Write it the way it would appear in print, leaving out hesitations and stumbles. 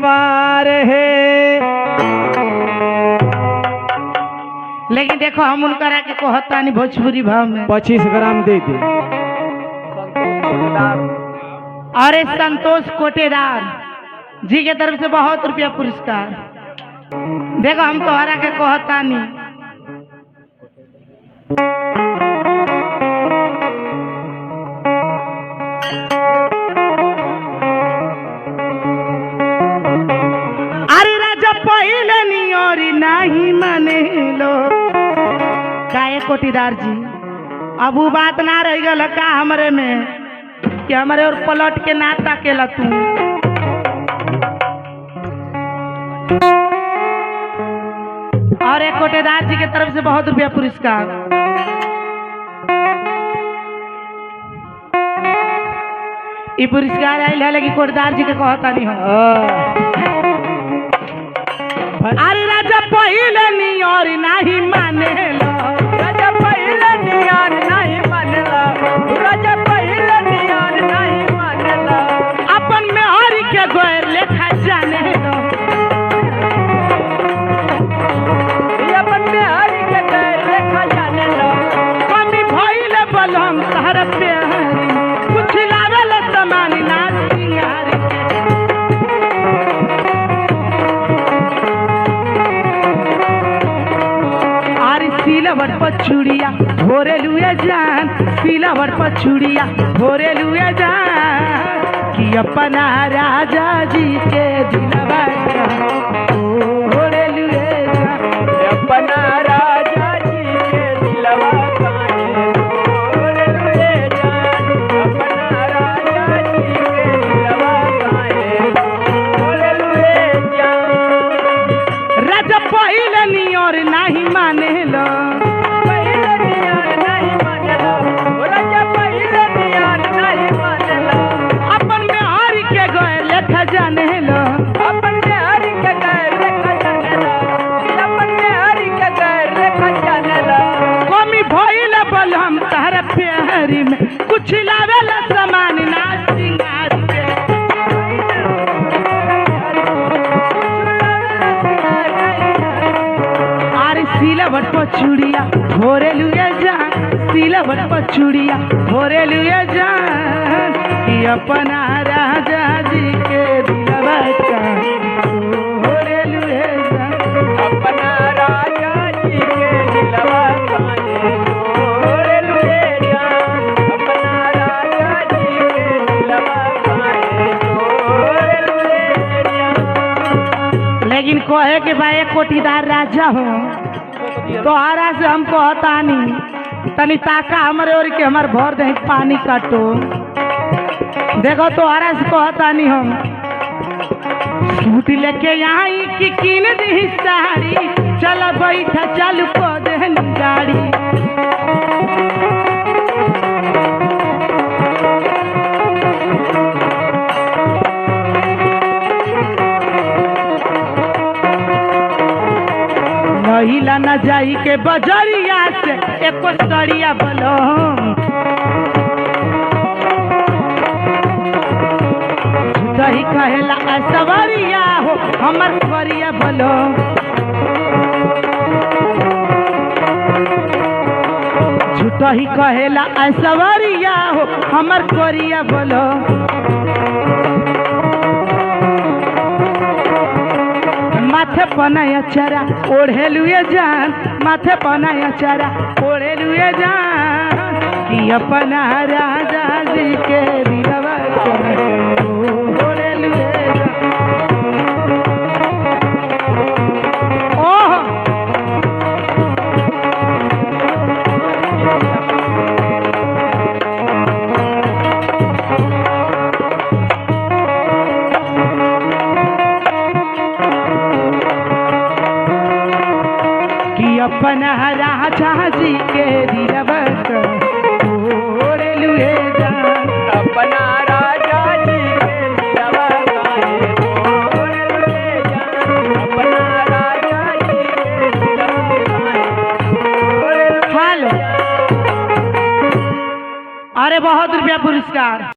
बार है। लेकिन देखो हम उनका के कहता नहीं भोजपुरी भाव में 25 ग्राम दे दे। अरे संतोष कोटेदार जी के तरफ से बहुत रुपया पुरस्कार। देखो हम तोहरा के कहता नहीं। अरे राजा पहले नहीं और नहीं माने लो काहे कोटीदार जी। अब वो बात ना रह गल का हमरे में कि हमारे और पलट के ना ताकेला तू। और एक कोटेदार जी के तरफ से बहुत रुपया पुरस्कार। ये पुरस्कार आयल है लेकिन कोटेदार जी के कहता नहीं हो। अरे राजा पहले नहीं और नहीं माने लो। राजा पहले नहीं और नहीं मानेला। राजा पहले नहीं और नहीं मानेला। अपन में और के गोर लेखा जाने लो। अपन में हर के गोर लेखा जाने लो। कमी भइले बलम तहर प्यारी कुछ लावेला सामान ना सिंगार सिलावट पछुड़िया भोरे लुए जान। सिलावट पछुड़िया भोरे लुए जान कि अपना राजा जी के दिलवा भोरे लुए जान। अपना राजा जी के दिलवा भोरे लुए जान। अपना राजा जी के दिलवा भोरे लुए जान। राजा पहले नहीं और नहीं माने लो। पहले नहीं और नहीं मानेला। राजा पहले नहीं और नहीं मानेला। अपन में हर के गए लेखा जाने लो। अपन में हर के गए लेखा जानेला। अपन में हर के गए लेखा जानेला। कमी भइले बलम तहर प्यारी में कुछ लावेला सामान ना सिंगार के। सिलावट पछुड़िया भोरे लुए जान। सिलावट पछुड़िया भोरे लुए जान कि अपना राजा जी के दिलवा भोरे लुए जान। अपना राजा जी के दिलवा भोरे लुए जान। अपना राजा जी के दिलवा भोरे लुए जान। लेकिन कहे के भाई एक कोटीदार राजा हो तोहरा से हम कहता नहीं तनी ताका हमारे और के हमारे भर दे पानी काटो। देखो तोहरा से कहता नहीं हम सूट लेके यहाँ की कीन दी साड़ी। चल बैठा चालू को दे गाड़ी। महिला न जाई के बजरिया से एको सड़िया बोलो। दही कहेला सवरिया हो हमर सवरिया बोलो। झूठा ही कहेला सवरिया हो हमर कोरिया बोलो। माथे पनाया चारा ओढ़े लुए जान। माथे पनाया चारा ओढ़े लुए जान कि अपना राजा जी के दिलवा ओढ़े लुए जान। ओह अपना राजा जी के दिलवा ओढ़े लुए जान। अपना राजा जी के दिलवा ओढ़े लुए जान। अपना राजा जी के दिलवा हेलो। अरे बहुत रुपया पुरस्कार।